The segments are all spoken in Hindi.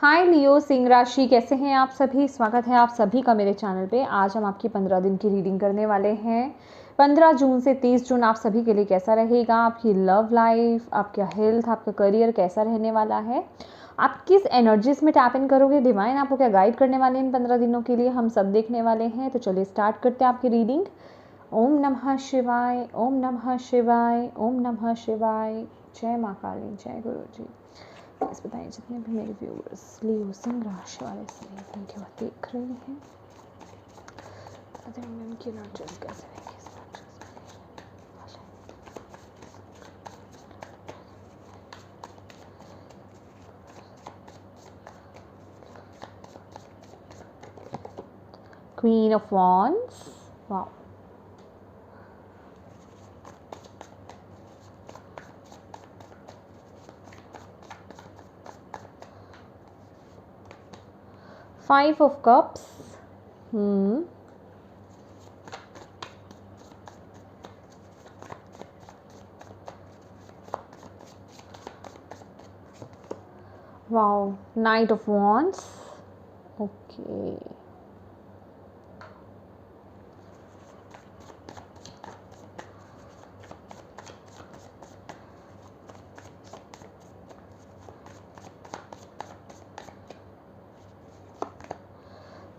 हाय लियो सिंह राशि, कैसे हैं आप सभी। स्वागत है आप सभी का मेरे चैनल पे। आज हम आपकी 15 दिन की रीडिंग करने वाले हैं। 15 जून से 30 जून आप सभी के लिए कैसा रहेगा, आपकी लव लाइफ, आपका हेल्थ, आपका करियर कैसा रहने वाला है, आप किस एनर्जीज में टैप इन करोगे, डिवाइन आपको क्या गाइड करने वाले हैं इन 15 दिनों के लिए, हम सब देखने वाले हैं। तो चलिए स्टार्ट करते हैं आपकी रीडिंग। ओम नमः शिवाय, ओम नमः शिवाय, ओम नमः शिवाय। जय माँ काली, जय गुरु जी। प्लीज़ बताइए जितने भी मेरे व्यूअर्स लियो सिंह राशि वाले सभी वीडियो देख रहे हैं, उनकी एनर्जीज कैसे रहेंगी इस queen of wands. Wow, five of cups. Wow, night of wands. Okay,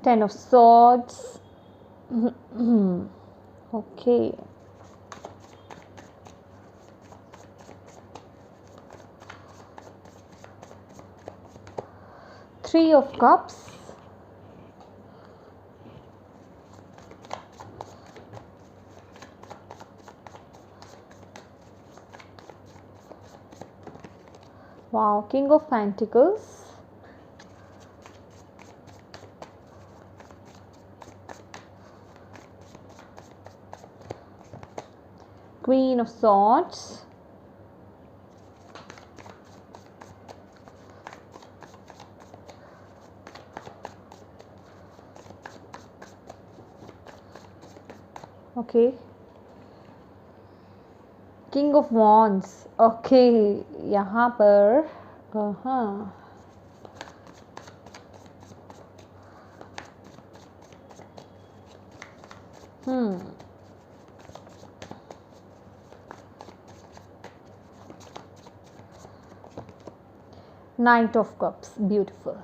ten of swords. Okay, three of cups. Wow, king of pentacles. Queen of Swords. Okay. King of Wands. Okay, यहाँ पर हाँ, Knight of Cups. Beautiful.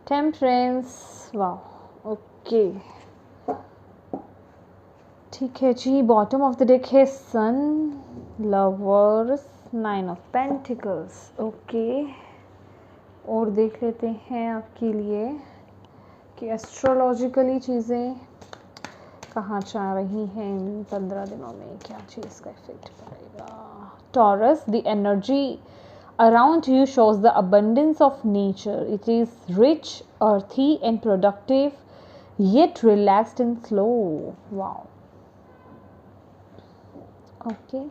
Temperance. वाह, ओके, ठीक है जी। बॉटम ऑफ द डेक है sun, lovers, nine of pentacles. Okay, और देख लेते हैं आपके लिए कि एस्ट्रोलॉजिकली चीज़ें कहाँ जा रही हैं इन 15 दिनों में, क्या चीज़ का इफेक्ट पड़ेगा। Taurus, the energy around you shows the abundance of nature. It is rich, earthy and productive, yet relaxed and slow. Wow. Okay.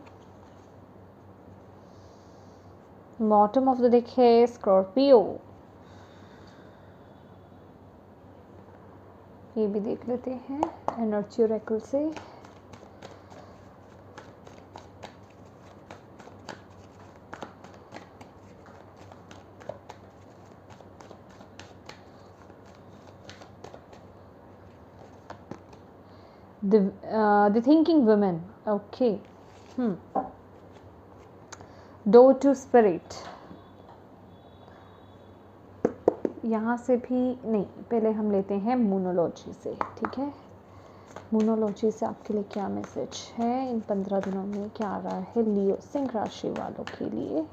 Bottom of the deck है Scorpio. ये भी देख लेते हैं एनर्जी ओरेकल से। The thinking women. Okay. Door to spirit. यहाँ से भी नहीं, पहले हम लेते हैं मूनोलॉजी से, ठीक है। मूनोलॉजी से आपके लिए क्या मैसेज है इन 15 दिनों में, क्या आ रहा है लियो सिंह राशि वालों के लिए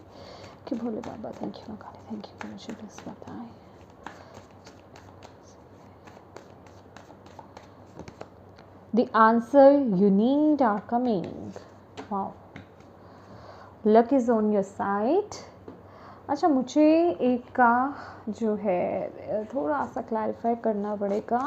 कि भोले बाबा थैंक यू काले, थैंक यू, मुझे बस बताएं। The answer you need are coming. Wow. Luck is on your side. अच्छा, मुझे एक का जो है थोड़ा सा क्लैरिफाई करना पड़ेगा।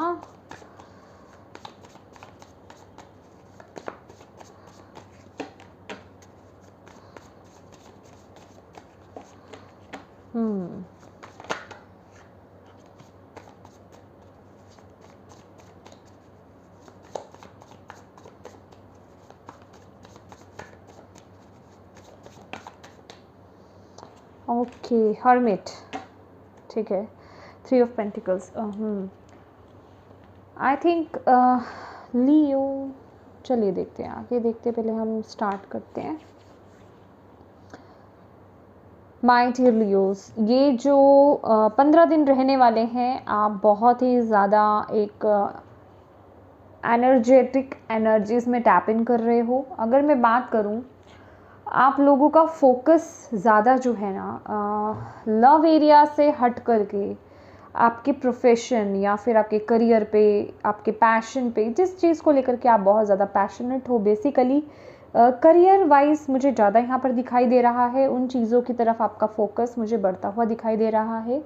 ओके, हर्मिट, ठीक है, 3 ऑफ पेंटिकल्स। आई थिंक लियो, चलिए देखते हैं आगे, देखते पहले हम स्टार्ट करते हैं। माय डियर लियोस, ये जो 15 दिन रहने वाले हैं, आप बहुत ही ज़्यादा एक एनर्जेटिक एनर्जीज़ में टैप इन कर रहे हो। अगर मैं बात करूं, आप लोगों का फोकस ज़्यादा जो है ना लव एरिया से हट करके आपके प्रोफेशन या फिर आपके करियर पे, आपके पैशन पे, जिस चीज़ को लेकर के आप बहुत ज़्यादा पैशनेट हो, बेसिकली करियर वाइज मुझे ज़्यादा यहाँ पर दिखाई दे रहा है। उन चीज़ों की तरफ आपका फोकस मुझे बढ़ता हुआ दिखाई दे रहा है।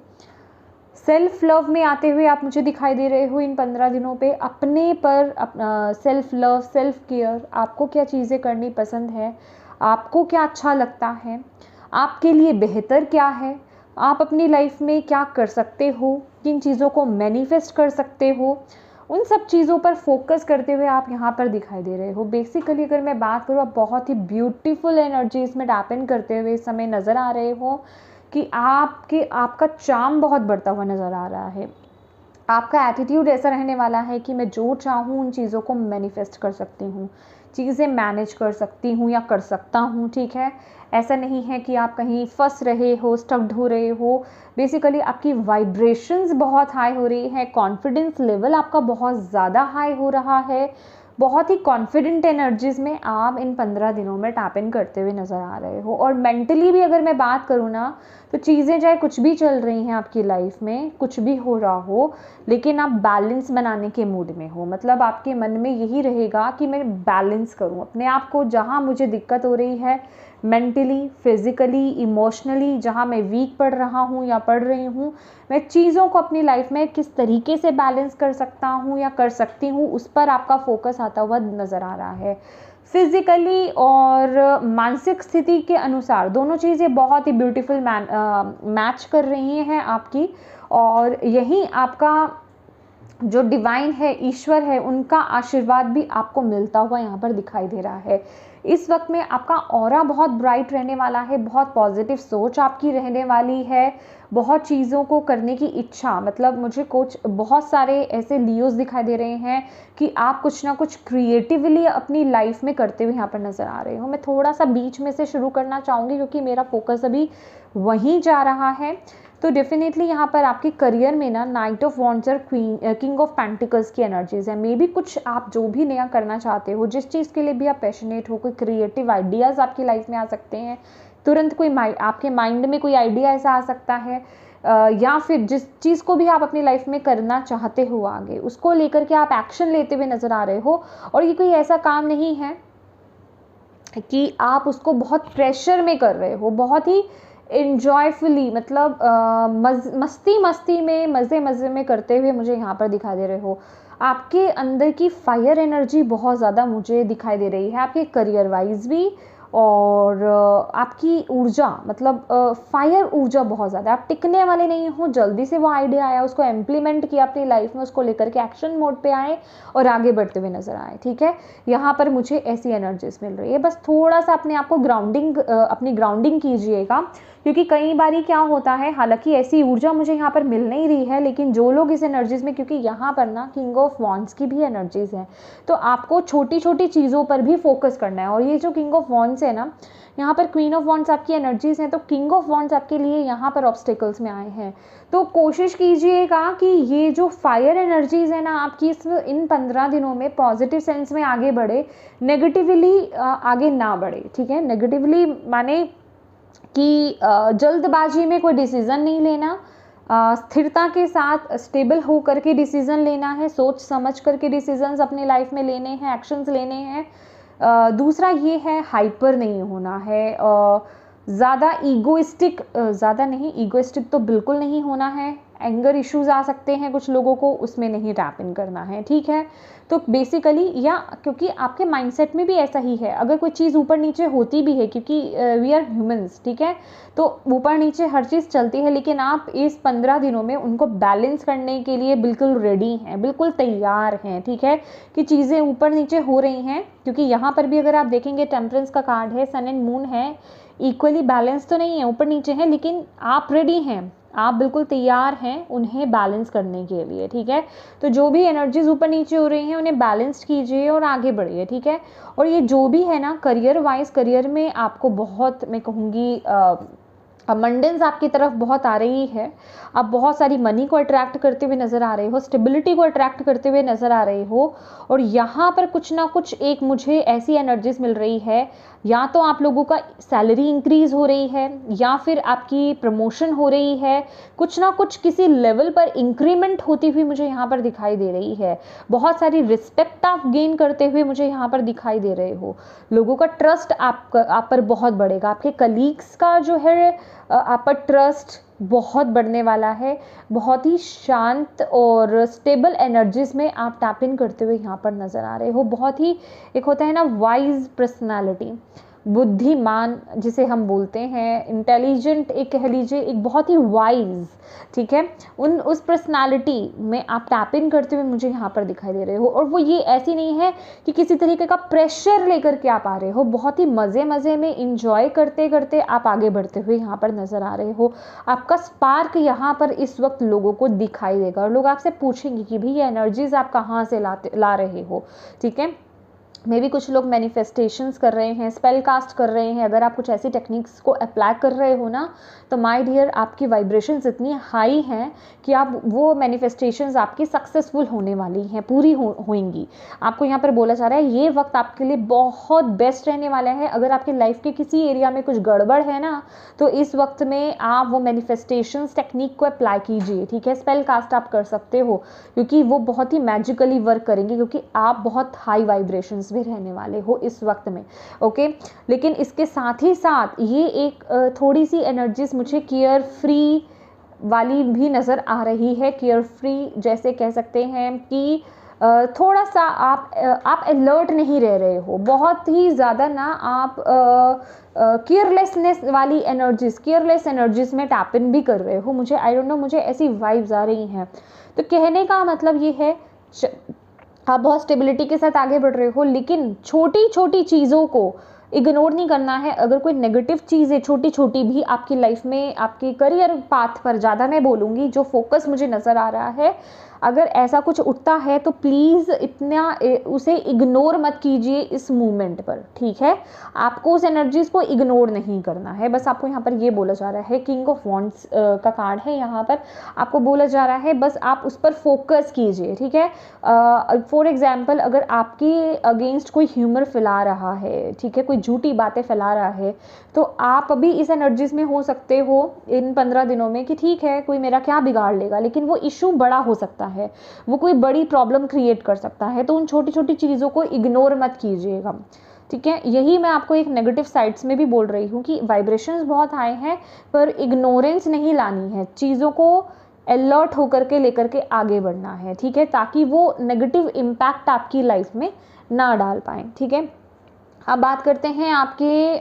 सेल्फ लव में आते हुए आप मुझे दिखाई दे रहे हो इन 15 दिनों पे। अपने पर सेल्फ लव, सेल्फ केयर, आपको क्या चीज़ें करनी पसंद है, आपको क्या अच्छा लगता है, आपके लिए बेहतर क्या है, आप अपनी लाइफ में क्या कर सकते हो, किन चीज़ों को मैनिफेस्ट कर सकते हो, उन सब चीज़ों पर फोकस करते हुए आप यहाँ पर दिखाई दे रहे हो। बेसिकली अगर मैं बात करूँ, आप बहुत ही ब्यूटीफुल एनर्जीज में टैप इन करते हुए इस समय नज़र आ रहे हो कि आपका चार्म बहुत बढ़ता हुआ नज़र आ रहा है। आपका एटीट्यूड ऐसा रहने वाला है कि मैं जो चाहूँ उन चीज़ों को मैनिफेस्ट कर सकती हूँ, चीज़ें मैनेज कर सकती हूँ या कर सकता हूँ, ठीक है। ऐसा नहीं है कि आप कहीं फंस रहे हो, स्टक्ड हो रहे हो। बेसिकली आपकी वाइब्रेशंस बहुत हाई हो रही है, कॉन्फिडेंस लेवल आपका बहुत ज़्यादा हाई हो रहा है। बहुत ही कॉन्फिडेंट एनर्जीज़ में आप इन 15 दिनों में टैप इन करते हुए नज़र आ रहे हो। और मेंटली भी अगर मैं बात करूँ ना, तो चीज़ें चाहे कुछ भी चल रही हैं आपकी लाइफ में, कुछ भी हो रहा हो, लेकिन आप बैलेंस बनाने के मूड में हो। मतलब आपके मन में यही रहेगा कि मैं बैलेंस करूं अपने आप को। जहां मुझे दिक्कत हो रही है मेंटली, फिजिकली, इमोशनली, जहां मैं वीक पड़ रहा हूं या पड़ रही हूं, मैं चीज़ों को अपनी लाइफ में किस तरीके से बैलेंस कर सकता हूं या कर सकती हूं, उस पर आपका फोकस आता हुआ नज़र आ रहा है। फिजिकली और मानसिक स्थिति के अनुसार दोनों चीज़ें बहुत ही ब्यूटीफुल मैच कर रही हैं आपकी। और यही आपका जो डिवाइन है, ईश्वर है, उनका आशीर्वाद भी आपको मिलता हुआ यहाँ पर दिखाई दे रहा है। इस वक्त में आपका ऑरा बहुत ब्राइट रहने वाला है, बहुत पॉजिटिव सोच आपकी रहने वाली है, बहुत चीज़ों को करने की इच्छा। मतलब मुझे कुछ बहुत सारे ऐसे लियोज दिखाई दे रहे हैं कि आप कुछ ना कुछ क्रिएटिवली अपनी लाइफ में करते हुए यहाँ पर नज़र आ रहे हो। मैं थोड़ा सा बीच में से शुरू करना चाहूँगी क्योंकि मेरा फोकस अभी वहीं जा रहा है। तो डेफिनेटली यहाँ पर आपके करियर में ना नाइट ऑफ वॉन्ड्स और किंग ऑफ पेंटिकल्स की एनर्जीज है। मे बी कुछ आप जो भी नया करना चाहते हो, जिस चीज़ के लिए भी आप पैशनेट हो, कोई क्रिएटिव आइडियाज़ आपकी लाइफ में आ सकते हैं। तुरंत कोई आपके माइंड में कोई आइडिया ऐसा आ सकता है, या फिर जिस चीज़ को भी आप अपनी लाइफ में करना चाहते हो आगे, उसको लेकर के आप एक्शन लेते हुए नज़र आ रहे हो। और ये कोई ऐसा काम नहीं है कि आप उसको बहुत प्रेशर में कर रहे हो, बहुत ही इन्जॉयफुली, मतलब मस्ती में, मज़े में करते हुए मुझे यहाँ पर दिखाई दे रहे हो। आपके अंदर की फायर एनर्जी बहुत ज़्यादा मुझे दिखाई दे रही है, आपके करियर वाइज भी। और आपकी ऊर्जा, मतलब फायर ऊर्जा बहुत ज़्यादा, आप टिकने वाले नहीं हो। जल्दी से वो आइडिया आया, उसको इम्प्लीमेंट किया अपनी लाइफ में, उसको लेकर के एक्शन मोड पे आए और आगे बढ़ते हुए नज़र आए, ठीक है। यहाँ पर मुझे ऐसी एनर्जीज मिल रही है। बस थोड़ा सा अपने आप को अपनी ग्राउंडिंग कीजिएगा, क्योंकि कई बारी क्या होता है, हालांकि ऐसी ऊर्जा मुझे यहाँ पर मिल नहीं रही है, लेकिन जो लोग इस एनर्जीज में, क्योंकि यहाँ पर ना किंग ऑफ वॉन्ड्स की भी एनर्जीज है, तो आपको छोटी छोटी चीज़ों पर भी फोकस करना है। और ये जो किंग ऑफ वॉन्ड्स है ना, यहाँ पर क्वीन ऑफ वॉन्ड्स आपकी एनर्जीज हैं, तो किंग ऑफ वॉन्ड्स आपके लिए यहाँ पर ऑब्स्टिकल्स में आए हैं। तो कोशिश कीजिएगा कि ये जो फायर एनर्जीज है ना आपकी, इन 15 दिनों में पॉजिटिव सेंस में आगे बढ़े, नेगेटिवली आगे ना बढ़े, ठीक है। नेगेटिवली माने कि जल्दबाजी में कोई डिसीज़न नहीं लेना, स्थिरता के साथ स्टेबल हो करके डिसीज़न लेना है, सोच समझ करके डिसीजंस अपनी लाइफ में लेने हैं, एक्शंस लेने हैं। दूसरा ये है, हाइपर नहीं होना है, ज़्यादा ईगोइस्टिक, ज़्यादा नहीं, ईगोइस्टिक तो बिल्कुल नहीं होना है। एंगर इश्यूज आ सकते हैं कुछ लोगों को, उसमें नहीं टैप इन करना है, ठीक है। तो बेसिकली, या क्योंकि आपके माइंडसेट में भी ऐसा ही है, अगर कोई चीज़ ऊपर नीचे होती भी है, क्योंकि वी आर ह्यूमंस, ठीक है, तो ऊपर नीचे हर चीज़ चलती है, लेकिन आप इस 15 दिनों में उनको बैलेंस करने के लिए बिल्कुल रेडी हैं, बिल्कुल तैयार हैं, ठीक है, कि चीज़ें ऊपर नीचे हो रही हैं। क्योंकि यहाँ पर भी अगर आप देखेंगे, टेम्परेंस का कार्ड है, सन एंड मून है, इक्वली बैलेंस तो नहीं है, ऊपर नीचे है, लेकिन आप रेडी हैं, आप बिल्कुल तैयार हैं उन्हें बैलेंस करने के लिए, ठीक है। तो जो भी एनर्जीज ऊपर नीचे हो रही हैं उन्हें बैलेंस कीजिए और आगे बढ़िए, ठीक है। और ये जो भी है ना, करियर वाइज, करियर में आपको बहुत, मैं कहूँगी, अबंडेंस आपकी तरफ बहुत आ रही है। आप बहुत सारी मनी को अट्रैक्ट करते हुए नज़र आ रहे हो, स्टेबिलिटी को अट्रैक्ट करते हुए नज़र आ रहे हो। और यहाँ पर कुछ ना कुछ एक मुझे ऐसी एनर्जीज मिल रही है, या तो आप लोगों का सैलरी इंक्रीज हो रही है, या फिर आपकी प्रमोशन हो रही है, कुछ ना कुछ किसी लेवल पर इंक्रीमेंट होती हुई मुझे यहाँ पर दिखाई दे रही है। बहुत सारी रिस्पेक्ट आप गेन करते हुए मुझे यहाँ पर दिखाई दे रहे हो। लोगों का ट्रस्ट आप पर बहुत बढ़ेगा। आपके कलीग्स का जो है आप पर ट्रस्ट बहुत बढ़ने वाला है। बहुत ही शांत और स्टेबल एनर्जीज में आप टैप इन करते हुए यहाँ पर नज़र आ रहे हो। बहुत ही, एक होता है ना वाइज पर्सनालिटी, बुद्धिमान जिसे हम बोलते हैं, इंटेलिजेंट, एक कह लीजिए, एक बहुत ही वाइज, ठीक है, उस पर्सनालिटी में आप टैप इन करते हुए मुझे यहाँ पर दिखाई दे रहे हो। और वो ये ऐसी नहीं है कि किसी तरीके का प्रेशर लेकर के आप आ रहे हो, बहुत ही मज़े मज़े में इंजॉय करते करते आप आगे बढ़ते हुए यहाँ पर नज़र आ रहे हो। आपका स्पार्क यहाँ पर इस वक्त लोगों को दिखाई देगा और लोग आपसे पूछेंगे कि भाई ये एनर्जीज आप कहाँ से ला रहे हो, ठीक है। मे भी कुछ लोग मैनिफेस्टेशंस कर रहे हैं, स्पेल कास्ट कर रहे हैं। अगर आप कुछ ऐसी टेक्निक्स को अप्लाई कर रहे हो ना, तो माय डियर, आपकी वाइब्रेशंस इतनी हाई हैं कि आप वो मैनिफेस्टेशंस आपकी सक्सेसफुल होने वाली हैं, पूरी होंगी। आपको यहाँ पर बोला जा रहा है ये वक्त आपके लिए बहुत बेस्ट रहने वाला है। अगर आपके लाइफ के किसी एरिया में कुछ गड़बड़ है ना, तो इस वक्त में आप वो मैनिफेस्टेशंस टेक्निक को अप्लाई कीजिए, ठीक है। स्पेल कास्ट आप कर सकते हो, क्योंकि वो बहुत ही मैजिकली वर्क करेंगे, क्योंकि आप बहुत हाई वाइब्रेशंस भी रहने वाले हो इस वक्त में, ओके। लेकिन इसके साथ ही साथ ये एक थोड़ी सी एनर्जीज मुझे केयर फ्री वाली भी नज़र आ रही है। केयर फ्री जैसे कह सकते हैं कि थोड़ा सा आप अलर्ट नहीं रह रहे हो, बहुत ही ज़्यादा ना आप केयरलेसनेस वाली एनर्जीज, केयरलेस एनर्जीज में टैप इन भी कर रहे हो। मुझे, आई डोंट नो, मुझे ऐसी वाइब्स आ रही हैं। तो कहने का मतलब ये है, आप बहुत स्टेबिलिटी के साथ आगे बढ़ रहे हो, लेकिन छोटी छोटी चीज़ों को इग्नोर नहीं करना है। अगर कोई नेगेटिव चीज़ है, छोटी छोटी भी आपकी लाइफ में, आपके करियर पाथ पर, ज़्यादा मैं बोलूँगी, जो फोकस मुझे नज़र आ रहा है, अगर ऐसा कुछ उठता है तो प्लीज़ इतना उसे इग्नोर मत कीजिए इस मूवमेंट पर, ठीक है। आपको उस एनर्जीज़ को इग्नोर नहीं करना है। बस आपको यहाँ पर ये बोला जा रहा है, किंग ऑफ वॉन्ड्स का कार्ड है यहाँ पर, आपको बोला जा रहा है बस आप उस पर फोकस कीजिए, ठीक है। फॉर एग्जाम्पल, अगर आपके अगेंस्ट कोई ह्यूमर फैला रहा है, ठीक है, कोई झूठी बातें फैला रहा है, तो आप अभी इस एनर्जीज़ में हो सकते हो इन 15 दिनों में कि ठीक है, कोई मेरा क्या बिगाड़ लेगा, लेकिन वो इशू बड़ा हो सकता है, वो कोई बड़ी प्रॉब्लम क्रिएट कर सकता है। तो उन छोटी छोटी चीज़ों को इग्नोर मत कीजिएगा, ठीक है। यही मैं आपको एक नेगेटिव साइड्स में भी बोल रही हूँ कि वाइब्रेशंस बहुत हाई हैं, पर इग्नोरेंस नहीं लानी है, चीज़ों को अलर्ट होकर के लेकर के आगे बढ़ना है, ठीक है, ताकि वो नेगेटिव इम्पैक्ट आपकी लाइफ में ना डाल पाएँ, ठीक है। अब बात करते हैं आपके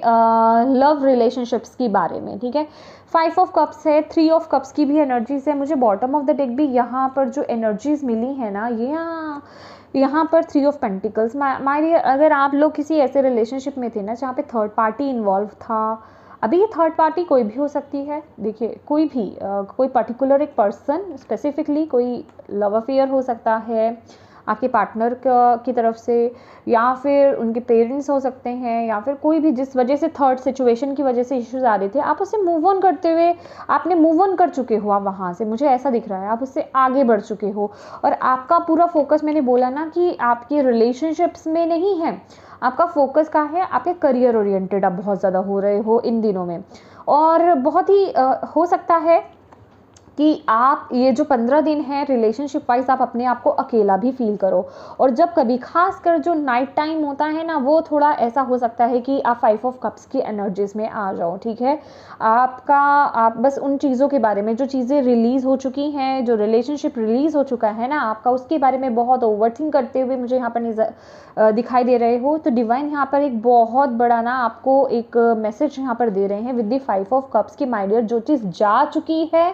लव रिलेशनशिप्स के बारे में, ठीक है। 5 ऑफ कप्स है, 3 ऑफ कप्स की भी एनर्जीज है। मुझे बॉटम ऑफ द डेक भी यहाँ पर जो एनर्जीज मिली है ना, ये यहाँ पर 3 ऑफ पेंटिकल्स। माय डियर, अगर आप लोग किसी ऐसे रिलेशनशिप में थे ना जहाँ पे थर्ड पार्टी इन्वॉल्व था, अभी ये थर्ड पार्टी कोई भी हो सकती है, देखिए, कोई भी कोई पर्टिकुलर एक पर्सन, स्पेसिफिकली कोई लव अफेयर हो सकता है आपके पार्टनर की तरफ से, या फिर उनके पेरेंट्स हो सकते हैं, या फिर कोई भी जिस वजह से, थर्ड सिचुएशन की वजह से इश्यूज आ रहे थे, आप उससे मूव ऑन करते हुए, आपने मूव ऑन कर चुके हो। आप वहाँ से, मुझे ऐसा दिख रहा है, आप उससे आगे बढ़ चुके हो। और आपका पूरा फोकस, मैंने बोला ना कि आपके रिलेशनशिप्स में नहीं है, आपका फोकस कहाँ है, आपके करियर ओरिएंटेड आप बहुत ज़्यादा हो रहे हो इन दिनों में। और बहुत ही हो सकता है कि आप ये जो 15 दिन हैं रिलेशनशिप वाइज, आप अपने आप को अकेला भी फील करो। और जब कभी, खासकर जो नाइट टाइम होता है ना, वो थोड़ा ऐसा हो सकता है कि आप 5 ऑफ कप्स की एनर्जीज में आ जाओ, ठीक है। आप बस उन चीज़ों के बारे में, जो चीज़ें रिलीज़ हो चुकी हैं, जो रिलेशनशिप रिलीज़ हो चुका है ना आपका, उसके बारे में बहुत ओवरथिंक करते हुए मुझे यहाँ पर दिखाई दे रहे हो। तो डिवाइन यहाँ पर एक बहुत बड़ा ना आपको एक मैसेज यहाँ पर दे रहे हैं विद द 5 ऑफ कप्स की, माय डियर, जो चीज़ जा चुकी है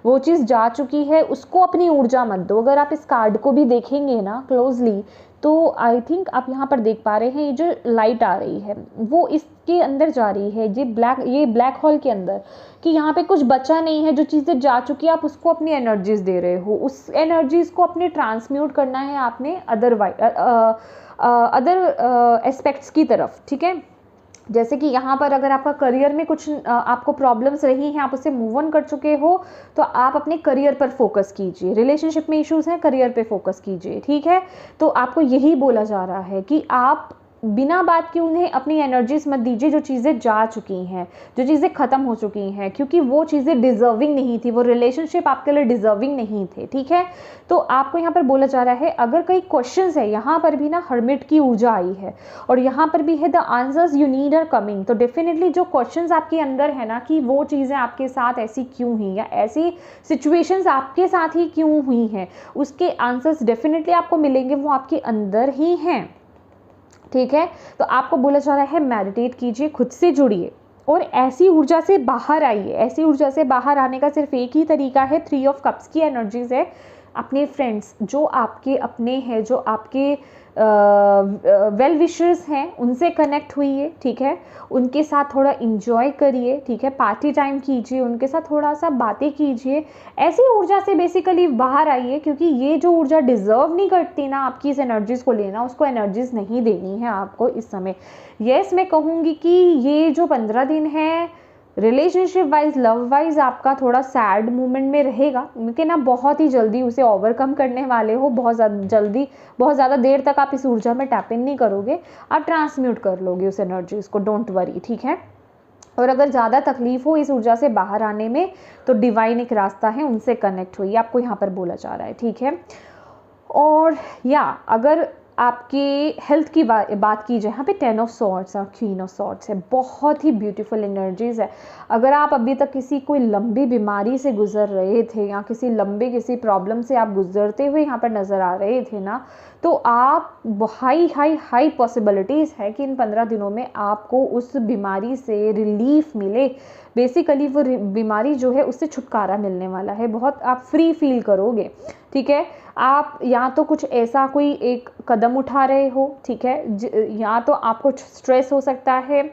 वो चीज़ जा चुकी है, उसको अपनी ऊर्जा मत दो। अगर आप इस कार्ड को भी देखेंगे ना क्लोजली, तो आई थिंक आप यहाँ पर देख पा रहे हैं ये जो लाइट आ रही है वो इसके अंदर जा रही है, ये ब्लैक होल के अंदर, कि यहाँ पे कुछ बचा नहीं है, जो चीज़ें जा चुकी है आप उसको अपनी एनर्जीज दे रहे हो, उस एनर्जीज को अपने ट्रांसम्यूट करना है आपने अदर एस्पेक्ट्स की तरफ, ठीक है। जैसे कि यहाँ पर अगर आपका करियर में कुछ आपको प्रॉब्लम्स रही हैं, आप उससे मूव ऑन कर चुके हो, तो आप अपने करियर पर फोकस कीजिए। रिलेशनशिप में इश्यूज हैं, करियर पे फोकस कीजिए, ठीक है। तो आपको यही बोला जा रहा है कि आप बिना बात के उन्हें अपनी एनर्जीज मत दीजिए, जो चीज़ें जा चुकी हैं, जो चीज़ें ख़त्म हो चुकी हैं, क्योंकि वो चीज़ें डिजर्विंग नहीं थी, वो रिलेशनशिप आपके लिए डिजर्विंग नहीं थे, ठीक है। तो आपको यहाँ पर बोला जा रहा है, अगर कई क्वेश्चंस है, यहाँ पर भी ना हर्मिट की ऊर्जा आई है और यहाँ पर भी है the answers you need are coming. तो डेफिनेटली जो क्वेश्चंस आपके अंदर है ना, कि वो चीज़ें आपके साथ ऐसी क्यों हुई या ऐसी सिचुएशंस आपके साथ ही क्यों हुई हैं, उसके आंसर्स डेफिनेटली आपको मिलेंगे, वो आपके अंदर ही हैं, ठीक है। तो आपको बोला जा रहा है मेडिटेट कीजिए, खुद से जुड़िए और ऐसी ऊर्जा से बाहर आइए। ऐसी ऊर्जा से बाहर आने का सिर्फ एक ही तरीका है, 3 ऑफ कप्स की एनर्जीज है। अपने फ्रेंड्स जो आपके अपने हैं, जो आपके वेल विशर्स हैं, उनसे कनेक्ट हुइए, ठीक है। उनके साथ थोड़ा इंजॉय करिए, ठीक है। पार्टी टाइम कीजिए, उनके साथ थोड़ा सा बातें कीजिए। ऐसी ऊर्जा से बेसिकली बाहर आइए, क्योंकि ये जो ऊर्जा डिजर्व नहीं करती ना आपकी इस एनर्जीज को लेना, उसको एनर्जीज नहीं देनी है आपको इस समय। यस, मैं कहूँगी कि ये जो 15 दिन है रिलेशनशिप वाइज, लव वाइज आपका थोड़ा सैड मोमेंट में रहेगा, लेकिन आप बहुत ही जल्दी उसे ओवरकम करने वाले हो। बहुत ज़्यादा देर तक आप इस ऊर्जा में टैप इन नहीं करोगे, आप ट्रांसम्यूट कर लोगे उस एनर्जीज को, डोंट वरी, ठीक है। और अगर ज़्यादा तकलीफ हो इस ऊर्जा से बाहर आने में, तो डिवाइन एक रास्ता है, उनसे कनेक्ट हुई, आपको यहाँ पर बोला जा रहा है, ठीक है। और या अगर आपके हेल्थ की बात की जाए, यहाँ पे 10 ऑफ सॉर्ड्स और क्वीन ऑफ सॉर्ड्स है, बहुत ही ब्यूटीफुल एनर्जीज है। अगर आप अभी तक कोई लंबी बीमारी से गुजर रहे थे या किसी प्रॉब्लम से आप गुजरते हुए यहाँ पर नज़र आ रहे थे ना, तो आप हाई पॉसिबिलिटीज़ है कि इन 15 दिनों में आपको उस बीमारी से रिलीफ मिले। बेसिकली वो बीमारी जो है उससे छुटकारा मिलने वाला है, बहुत आप फ्री फील करोगे, ठीक है। आप या तो कुछ ऐसा कोई एक कदम उठा रहे हो, ठीक है, या तो आपको स्ट्रेस हो सकता है,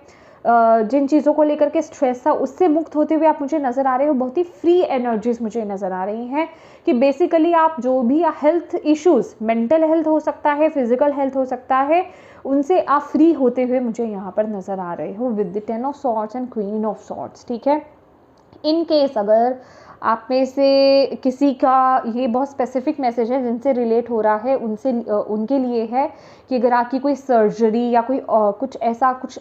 जिन चीज़ों को लेकर के स्ट्रेस था उससे मुक्त होते हुए आप मुझे नज़र आ रहे हो। बहुत ही फ्री एनर्जीज मुझे नज़र आ रही हैं कि बेसिकली आप जो भी हेल्थ इश्यूज़, मेंटल हेल्थ हो सकता है, फिजिकल हेल्थ हो सकता है, उनसे आप फ्री होते हुए मुझे यहाँ पर नज़र आ रहे हो with the 10 of swords and queen of swords, ठीक है। इन केस अगर आप में से किसी का ये बहुत स्पेसिफिक मैसेज है जिनसे रिलेट हो रहा है, उनके लिए है कि अगर आपकी कोई सर्जरी या कोई कुछ ऐसा कुछ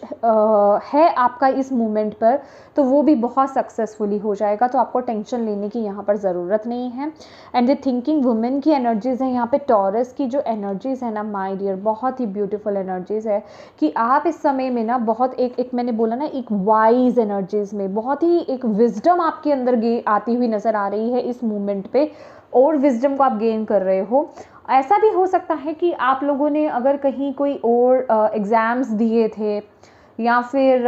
है आपका इस मोमेंट पर, तो वो भी बहुत सक्सेसफुली हो जाएगा, तो आपको टेंशन लेने की यहाँ पर ज़रूरत नहीं है। एंड द थिंकिंग वुमेन की एनर्जीज़ है यहाँ पे, टॉरस की जो एनर्जीज़ है ना माय डियर, बहुत ही ब्यूटीफुल एनर्जीज़ है कि आप इस समय में ना बहुत एक मैंने बोला ना, एक वाइज एनर्जीज़ में बहुत ही एक विजडम आपके अंदर आती हुई नज़र आ रही है इस मोमेंट पे, और विजडम को आप गेन कर रहे हो। ऐसा भी हो सकता है कि आप लोगों ने अगर कहीं कोई और एग्ज़ाम्स दिए थे या फिर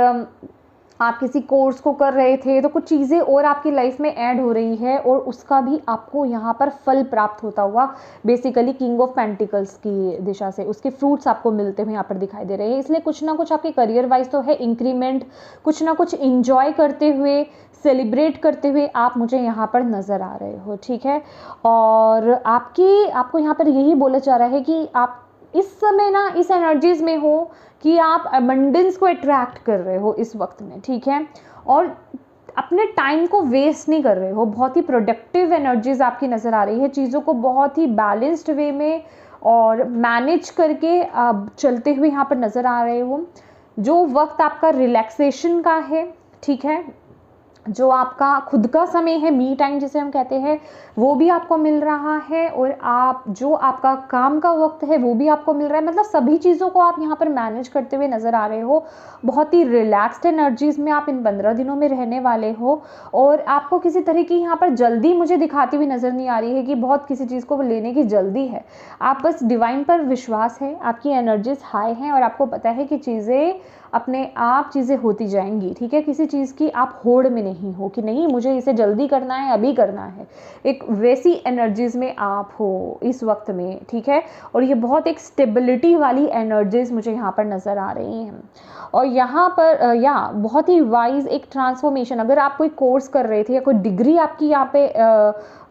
आप किसी कोर्स को कर रहे थे, तो कुछ चीज़ें और आपकी लाइफ में ऐड हो रही है और उसका भी आपको यहाँ पर फल प्राप्त होता हुआ, बेसिकली किंग ऑफ पेंटिकल्स की दिशा से उसके फ्रूट्स आपको मिलते हुए यहाँ पर दिखाई दे रहे हैं। इसलिए कुछ ना कुछ आपके करियर वाइज तो है इंक्रीमेंट, कुछ ना कुछ इंजॉय करते हुए, सेलिब्रेट करते हुए आप मुझे यहाँ पर नज़र आ रहे हो, ठीक है। और आपको यहाँ पर यही बोला जा रहा है कि आप इस समय ना इस एनर्जीज में हो कि आप अबंडेंस को अट्रैक्ट कर रहे हो इस वक्त में, ठीक है। और अपने टाइम को वेस्ट नहीं कर रहे हो, बहुत ही प्रोडक्टिव एनर्जीज आपकी नज़र आ रही है, चीज़ों को बहुत ही बैलेंस्ड वे में और मैनेज करके आप चलते हुए यहाँ पर नज़र आ रहे हो। जो वक्त आपका रिलैक्सेशन का है, ठीक है, जो आपका खुद का समय है, मी टाइम जिसे हम कहते हैं, वो भी आपको मिल रहा है, और आप जो आपका काम का वक्त है वो भी आपको मिल रहा है। मतलब सभी चीज़ों को आप यहाँ पर मैनेज करते हुए नज़र आ रहे हो। बहुत ही रिलैक्स्ड एनर्जीज़ में आप इन 15 दिनों में रहने वाले हो, और आपको किसी तरह की यहाँ पर जल्दी मुझे दिखाती हुई नज़र नहीं आ रही है कि बहुत किसी चीज़ को लेने की जल्दी है। आप बस डिवाइन पर विश्वास है, आपकी एनर्जीज हाई हैं और आपको पता है कि चीज़ें अपने आप चीज़ें होती जाएंगी, ठीक है। किसी चीज़ की आप होड़ में नहीं हो कि नहीं मुझे इसे जल्दी करना है, अभी करना है। एक वैसी एनर्जीज़ में आप हो इस वक्त में, ठीक है। और ये बहुत एक स्टेबिलिटी वाली एनर्जीज़ मुझे यहाँ पर नज़र आ रही हैं। और यहाँ पर बहुत ही वाइज एक ट्रांसफॉर्मेशन, अगर आप कोई कोर्स कर रहे थे या कोई डिग्री आपकी यहाँ पे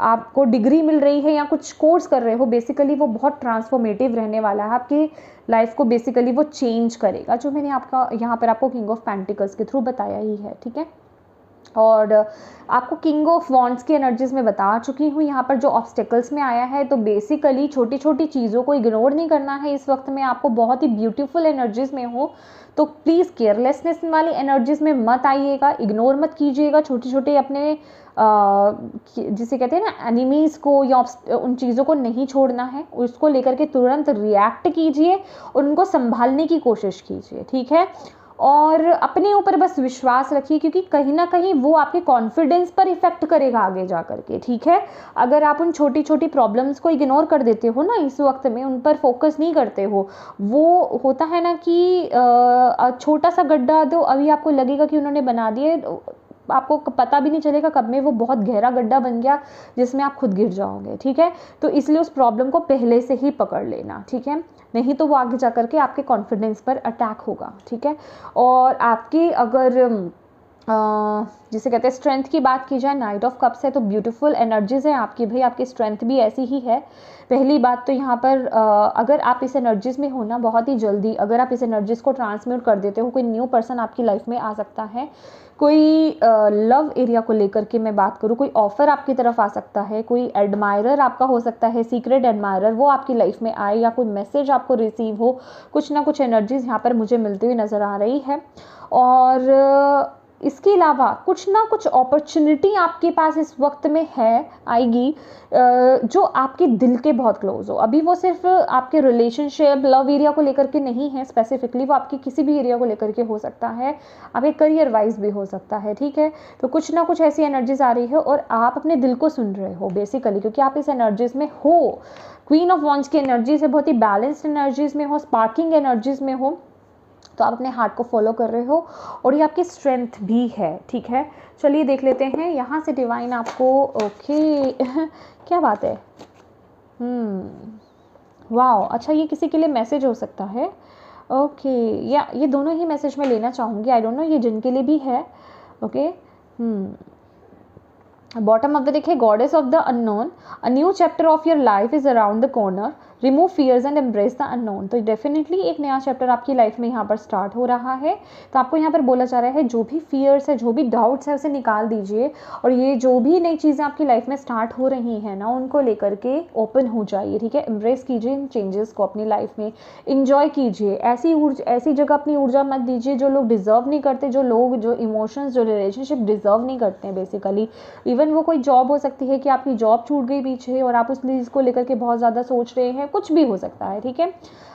आपको डिग्री मिल रही है या कुछ कोर्स कर रहे हो, बेसिकली वो बहुत ट्रांसफॉर्मेटिव रहने वाला है, आपकी लाइफ को बेसिकली वो चेंज करेगा, जो मैंने आपका यहाँ पर आपको किंग ऑफ पेंटिकल्स के थ्रू बताया ही है, ठीक है। और आपको किंग ऑफ वॉन्ड्स की एनर्जीज में बता चुकी हूँ। यहाँ पर जो ऑब्स्टेकल्स में आया है, तो बेसिकली छोटी छोटी चीज़ों को इग्नोर नहीं करना है इस वक्त में। आपको बहुत ही ब्यूटीफुल एनर्जीज में हो तो प्लीज़ केयरलेसनेस वाली एनर्जीज में मत आइएगा, इग्नोर मत कीजिएगा। छोटे छोटे अपने जिसे कहते हैं ना एनिमीज़ को या उन चीज़ों को नहीं छोड़ना है, उसको लेकर के तुरंत रिएक्ट कीजिए और उनको संभालने की कोशिश कीजिए, ठीक है। और अपने ऊपर बस विश्वास रखिए, क्योंकि कहीं ना कहीं वो आपके कॉन्फिडेंस पर इफेक्ट करेगा आगे जा करके, ठीक है। अगर आप उन छोटी छोटी प्रॉब्लम्स को इग्नोर कर देते हो ना इस वक्त में, उन पर फोकस नहीं करते हो, वो होता है ना कि छोटा सा गड्ढा दो, अभी आपको लगेगा कि उन्होंने बना दिए, आपको पता भी नहीं चलेगा कब में वो बहुत गहरा गड्ढा बन गया जिसमें आप खुद गिर जाओगे, ठीक है। तो इसलिए उस प्रॉब्लम को पहले से ही पकड़ लेना, ठीक है, नहीं तो वो आगे जा करके आपके कॉन्फिडेंस पर अटैक होगा, ठीक है। और आपकी अगर जिसे कहते हैं स्ट्रेंथ की बात की जाए, नाइट ऑफ कप्स है, तो ब्यूटीफुल एनर्जीज है आपकी, भाई आपकी स्ट्रेंथ भी ऐसी ही है। पहली बात तो यहाँ पर अगर आप इस एनर्जीज में हो ना, बहुत ही जल्दी अगर आप इस एनर्जीज को ट्रांसम्यूट कर देते हो, कोई न्यू पर्सन आपकी लाइफ में आ सकता है। कोई लव एरिया को लेकर के मैं बात करूँ, कोई ऑफर आपकी तरफ आ सकता है, कोई एडमायरर आपका हो सकता है, सीक्रेट एडमायरर वो आपकी लाइफ में आए, या कोई मैसेज आपको रिसीव हो, कुछ ना कुछ एनर्जीज यहाँ पर मुझे मिलती हुई नज़र आ रही है। और इसके अलावा कुछ ना कुछ अपॉर्चुनिटी आपके पास इस वक्त में है, आएगी, जो आपके दिल के बहुत क्लोज हो। अभी वो सिर्फ आपके रिलेशनशिप लव एरिया को लेकर के नहीं है स्पेसिफिकली, वो आपके किसी भी एरिया को लेकर के हो सकता है, आपके करियर वाइज भी हो सकता है, ठीक है। तो कुछ ना कुछ ऐसी एनर्जीज आ रही है और आप अपने दिल को सुन रहे हो बेसिकली, क्योंकि आप इस एनर्जीज में हो। क्वीन ऑफ वॉन्ड्स की एनर्जीज है, बहुत ही बैलेंस्ड एनर्जीज में हो, स्पार्किंग एनर्जीज में हो, तो आप अपने हार्ट को फॉलो कर रहे हो और ये आपकी स्ट्रेंथ भी है, ठीक है। चलिए देख लेते हैं यहाँ से डिवाइन आपको, ओके क्या बात है, वाओ, अच्छा ये किसी के लिए मैसेज हो सकता है, ओके, या ये दोनों ही मैसेज मैं लेना चाहूँगी, आई डोंट नो ये जिनके लिए भी है, ओके। बॉटम ऑफ द देखिए, goddess of the unknown, a new chapter of your life is around the corner, remove fears and embrace the unknown. तो डेफिनेटली एक नया चैप्टर आपकी लाइफ में यहाँ पर स्टार्ट हो रहा है। तो आपको यहाँ पर बोला जा रहा है जो भी फियर्स है, जो भी डाउट्स है, उसे निकाल दीजिए और ये जो भी नई चीज़ें आपकी लाइफ में स्टार्ट हो रही हैं ना, उनको लेकर के ओपन हो जाइए, ठीक है। एम्ब्रेस कीजिए इन चेंजेस को अपनी लाइफ में, इंजॉय कीजिए। ऐसी जगह अपनी ऊर्जा मत दीजिए जो लोग डिजर्व नहीं करते, जो इमोशंस, जो रिलेशनशिप डिजर्व नहीं करते हैं बेसिकली। इवन वो कोई जॉब हो सकती है कि आपकी जॉब छूट गई पीछे और आप उस चीज़ को लेकर के बहुत ज़्यादा सोच रहे हैं, कुछ भी हो सकता है, ठीक है।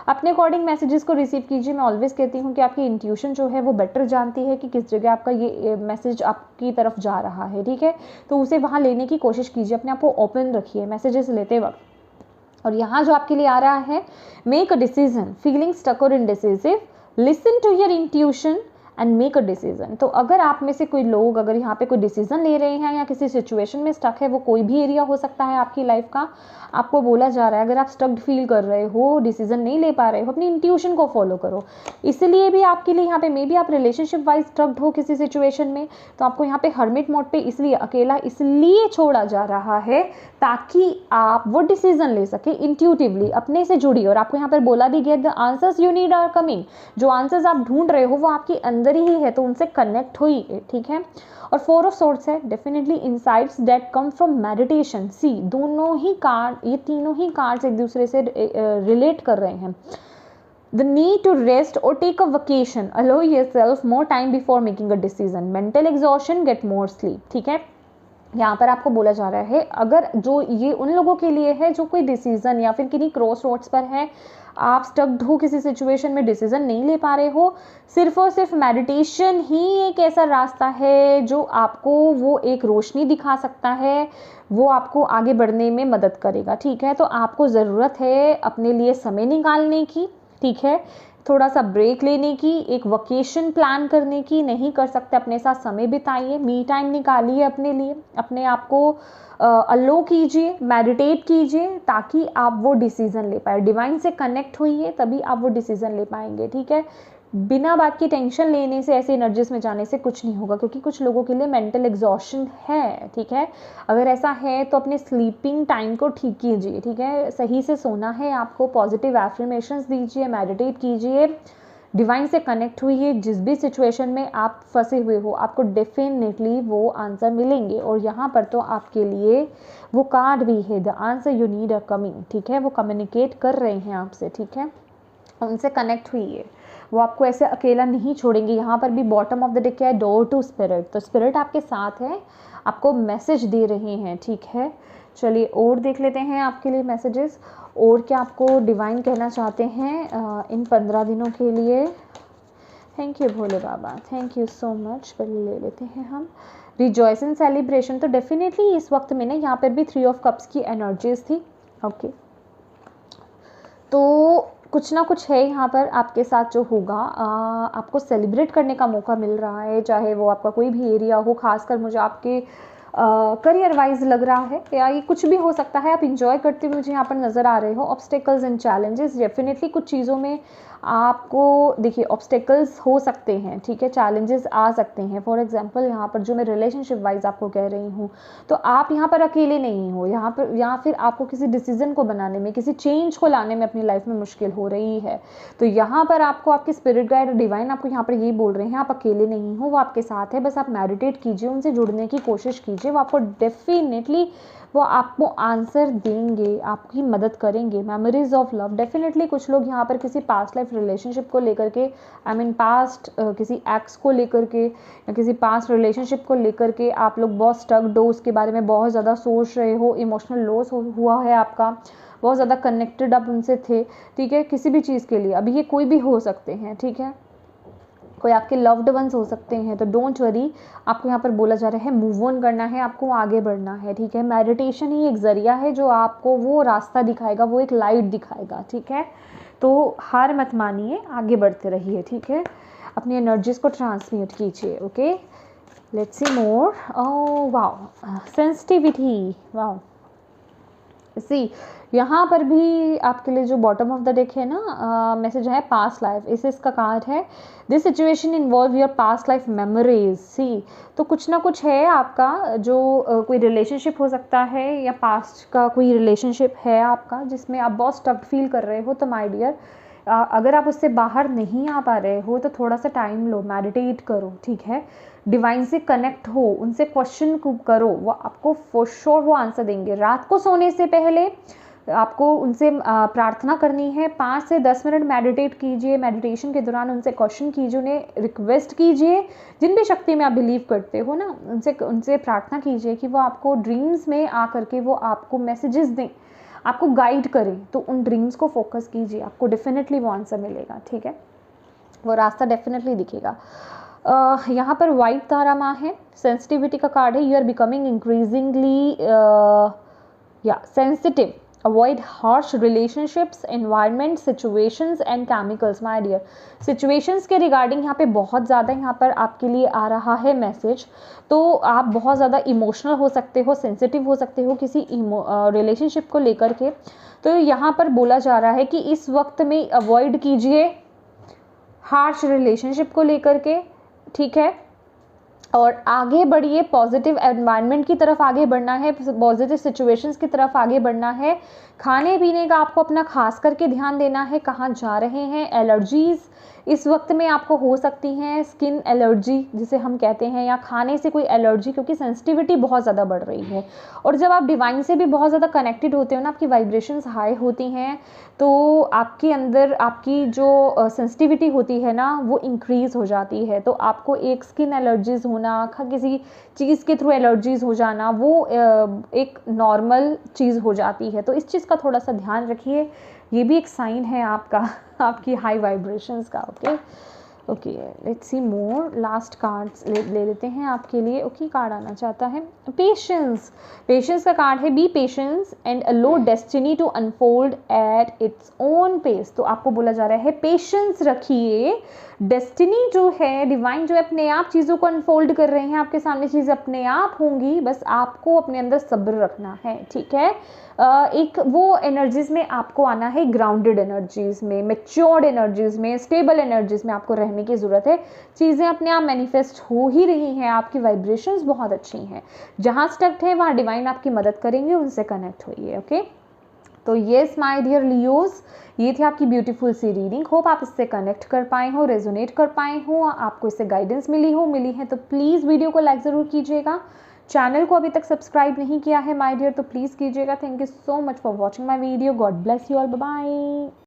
अपने अकॉर्डिंग मैसेजेस को रिसीव कीजिए। मैं ऑलवेज कहती हूँ कि आपकी इंट्यूशन जो है वो बेटर जानती है कि किस जगह आपका ये मैसेज आपकी तरफ जा रहा है, ठीक है। तो उसे वहाँ लेने की कोशिश कीजिए, अपने आप को ओपन रखिए मैसेजेस लेते वक्त। और यहाँ जो आपके लिए आ रहा है, make a decision, feeling stuck और indecisive, listen to your intuition and make a decision. तो अगर आप में से कोई लोग अगर यहाँ पे कोई डिसीजन ले रहे हैं या किसी सिचुएशन में स्टक है, वो कोई भी एरिया हो सकता है आपकी लाइफ का, आपको बोला जा रहा है अगर आप स्टक्ड फील कर रहे हो, डिसीजन नहीं ले पा रहे हो, अपनी इंट्यूशन को फॉलो करो। इसलिए भी आपके लिए यहाँ पे मे बी आप रिलेशनशिप वाइज स्टक्ड हो किसी सिचुएशन में, तो आपको यहाँ पे हर्मिट मोड पे इसलिए अकेला इसलिए छोड़ा जा रहा है ताकि आप वो डिसीजन ले सके इंट्यूटिवली, अपने से जुड़ी। और आपको यहाँ पर बोला भी गया the answers you need are coming, जो आंसर्स आप ढूंढ रहे हो वो आपके अंदर ही है, तो उनसे कनेक्ट होइए, ठीक है। और 4 ऑफ सोर्ड्स है, definitely insights that come from meditation. See दोनों ही कार्ड, ये तीनों ही कार्ड्स एक दूसरे से रिलेट कर रहे हैं। The need to rest or take a vacation, allow yourself more time before making a decision, mental exhaustion, get more sleep, ठीक है। यहाँ पर आपको बोला जा रहा है अगर जो ये उन लोगों के लिए है जो कोई डिसीजन या फिर किन्हीं क्रॉस रोड्स पर है, आप स्टक्ड हो किसी सिचुएशन में, डिसीजन नहीं ले पा रहे हो, सिर्फ और सिर्फ मेडिटेशन ही एक ऐसा रास्ता है जो आपको वो एक रोशनी दिखा सकता है, वो आपको आगे बढ़ने में मदद करेगा, ठीक है। तो आपको ज़रूरत है अपने लिए समय निकालने की, ठीक है। थोड़ा सा ब्रेक लेने की, एक वकेशन प्लान करने की, नहीं कर सकते अपने साथ समय बिताइए, मी टाइम निकालिए अपने लिए, अपने आप को अलो कीजिए, मेडिटेट कीजिए, ताकि आप वो डिसीज़न ले पाए। डिवाइन से कनेक्ट होइए, तभी आप वो डिसीज़न ले पाएंगे, ठीक है। बिना बात की टेंशन लेने से, ऐसे एनर्जीज में जाने से कुछ नहीं होगा, क्योंकि कुछ लोगों के लिए मेंटल एग्जॉशन है, ठीक है। अगर ऐसा है तो अपने स्लीपिंग टाइम को ठीक कीजिए, ठीक है, सही से सोना है आपको, पॉजिटिव एफर्मेशंस दीजिए, मेडिटेट कीजिए, डिवाइन से कनेक्ट हुई, जिस भी सिचुएशन में आप फंसे हुए हो आपको डेफिनेटली वो आंसर मिलेंगे। और यहाँ पर तो आपके लिए वो कार्ड भी है, the answer you need are coming, ठीक है। वो कम्युनिकेट कर रहे हैं आपसे, ठीक है, उनसे कनेक्ट हुई है, वो आपको ऐसे अकेला नहीं छोड़ेंगे। यहाँ पर भी बॉटम ऑफ द डे क्या है, डोर टू स्पिरिट, तो स्पिरिट आपके साथ है, आपको मैसेज दे रहे हैं, ठीक है। चलिए और देख लेते हैं आपके लिए मैसेजेस, और क्या आपको डिवाइन कहना चाहते हैं इन 15 दिनों के लिए। Thank you Bhole Baba, thank you so much. पहले ले लेते हैं हम रिजॉइस इन सेलिब्रेशन, तो डेफिनेटली इस वक्त में ना यहाँ पर भी 3 ऑफ कप्स की एनर्जीज थी, ओके। तो कुछ ना कुछ है यहाँ पर आपके साथ जो होगा, आपको सेलिब्रेट करने का मौका मिल रहा है, चाहे वो आपका कोई भी एरिया हो, खासकर मुझे आपके करियर वाइज लग रहा है, या ये कुछ भी हो सकता है, आप इंजॉय करते हुए मुझे यहाँ पर नज़र आ रहे हो। ऑब्स्टेकल्स एंड चैलेंजेस, डेफिनेटली कुछ चीज़ों में आपको देखिए ऑब्स्टेकल्स हो सकते हैं, ठीक है, चैलेंजेस आ सकते हैं। फॉर एग्जांपल यहाँ पर जो मैं रिलेशनशिप वाइज आपको कह रही हूँ, तो आप यहाँ पर अकेले नहीं हो, यहाँ पर या फिर आपको किसी डिसीजन को बनाने में, किसी चेंज को लाने में अपनी लाइफ में मुश्किल हो रही है, तो यहाँ पर आपको आपके स्पिरिट गाइड डिवाइन आपको यहाँ पर ये बोल रहे हैं, आप अकेले नहीं हो, वो आपके साथ है, बस आप मेडिटेट कीजिए, उनसे जुड़ने की कोशिश कीजिए, वो आपको डेफिनेटली वो आपको आंसर देंगे, आपकी मदद करेंगे। मेमोरीज ऑफ लव, डेफिनेटली कुछ लोग यहाँ पर किसी पास्ट लाइफ रिलेशनशिप को लेकर के, आई मीन पास्ट किसी एक्स को लेकर के, या किसी पास्ट रिलेशनशिप को लेकर के आप लोग बहुत स्टक्ड हो, उसके बारे में बहुत ज़्यादा सोच रहे हो, इमोशनल लॉस हुआ है आपका, बहुत ज़्यादा कनेक्टेड आप उनसे थे, ठीक है, किसी भी चीज़ के लिए। अभी ये कोई भी हो सकते हैं, ठीक है, कोई आपके लव्ड वंस हो सकते हैं, तो डोंट वरी, आपको यहाँ पर बोला जा रहा है मूव ऑन करना है, आपको आगे बढ़ना है, ठीक है। मेडिटेशन ही एक ज़रिया है जो आपको वो रास्ता दिखाएगा, वो एक लाइट दिखाएगा, ठीक है। तो हार मत मानिए, आगे बढ़ते रहिए, ठीक है, अपनी एनर्जीज को ट्रांसम्यूट कीजिए, okay. Let's see more. Oh wow, sensitivity, wow, see यहाँ पर भी आपके लिए जो बॉटम ऑफ द डेक है ना, मैसेज है पास्ट लाइफ, इसे इसका कार्ड है, this situation involve your past life memories. See तो कुछ ना कुछ है आपका जो कोई रिलेशनशिप हो सकता है, या पास्ट का कोई रिलेशनशिप है आपका जिसमें आप बहुत स्टक फील कर रहे हो, तो माय डियर अगर आप उससे बाहर नहीं आ पा रहे हो तो थोड़ा सा टाइम लो, मेडिटेट करो, ठीक है, डिवाइन से कनेक्ट हो, उनसे क्वेश्चन करो, वो आपको फॉर श्योर वो आंसर देंगे। रात को सोने से पहले आपको उनसे प्रार्थना करनी है, 5 से 10 मिनट मेडिटेट कीजिए, मेडिटेशन के दौरान उनसे क्वेश्चन कीजिए, उन्हें रिक्वेस्ट कीजिए, जिन भी शक्ति में आप बिलीव करते हो ना, उनसे प्रार्थना कीजिए कि वो आपको ड्रीम्स में आ करके वो आपको मैसेजेस दें, आपको गाइड करें, तो उन ड्रीम्स को फोकस कीजिए, आपको डेफिनेटली वो आंसर मिलेगा, ठीक है, वो रास्ता डेफिनेटली दिखेगा। यहाँ पर वाइट तारा माँ है, सेंसिटिविटी का कार्ड है, यू आर बिकमिंग इंक्रीजिंगली या sensitive, avoid harsh relationships, environment, situations and chemicals. My dear, situations के रिगार्डिंग यहाँ पे बहुत ज़्यादा यहाँ पर आपके लिए आ रहा है मैसेज, तो आप बहुत ज़्यादा इमोशनल हो सकते हो, सेंसिटिव हो सकते हो किसी रिलेशनशिप को लेकर के, तो यहाँ पर बोला जा रहा है कि इस वक्त में अवॉइड कीजिए हार्श रिलेशनशिप को लेकर के, ठीक है, और आगे बढ़िए, पॉजिटिव एनवायरनमेंट की तरफ आगे बढ़ना है, पॉजिटिव सिचुएशंस की तरफ आगे बढ़ना है। खाने पीने का आपको अपना खास करके ध्यान देना है, कहाँ जा रहे हैं। एलर्जीज़ इस वक्त में आपको हो सकती हैं, स्किन एलर्जी जिसे हम कहते हैं, या खाने से कोई एलर्जी, क्योंकि सेंसिटिविटी बहुत ज़्यादा बढ़ रही है। और जब आप डिवाइन से भी बहुत ज़्यादा कनेक्टेड होते हो ना, आपकी वाइब्रेशंस हाई होती हैं, तो आपके अंदर आपकी जो सेंसिटिविटी होती है ना, वो इंक्रीज़ हो जाती है। तो आपको एक स्किन एलर्जीज़ होना, किसी चीज़ के थ्रू एलर्जीज़ हो जाना, वो एक नॉर्मल चीज़ हो जाती है, तो इस चीज़ का थोड़ा सा ध्यान रखिए, ये भी एक साइन है आपका आपकी हाई वाइब्रेशंस का, okay. Okay, let's see more. Last cards ले लेते हैं आपके लिए। ओके, कार्ड आना चाहता है पेशेंस। पेशेंस का कार्ड है, be patience and allow destiny to unfold at its own pace. तो आपको बोला जा रहा है पेशेंस रखिए, डेस्टिनी जो है, डिवाइन जो है, अपने आप चीज़ों को अनफोल्ड कर रहे हैं आपके सामने, चीज़ें अपने आप होंगी, बस आपको अपने अंदर सब्र रखना है, ठीक है। एक वो एनर्जीज में आपको आना है, ग्राउंडेड एनर्जीज में, मेच्योर्ड एनर्जीज में, स्टेबल एनर्जीज में आपको रहने की ज़रूरत है। चीज़ें अपने आप मैनिफेस्ट हो ही रही हैं, आपकी वाइब्रेशंस बहुत अच्छी हैं। जहाँ स्टक है वहाँ डिवाइन आपकी मदद करेंगे, उनसे कनेक्ट होइए। ओके, तो येस माय डियर लियोस, ये थी आपकी ब्यूटीफुल सी रीडिंग। होप आप इससे कनेक्ट कर पाए हो, रेजोनेट कर पाए हो, आपको इससे गाइडेंस मिली है तो प्लीज़ वीडियो को लाइक ज़रूर कीजिएगा। चैनल को अभी तक सब्सक्राइब नहीं किया है माय डियर तो प्लीज़ कीजिएगा। Thank you so much for watching my video. God bless you all, bye bye.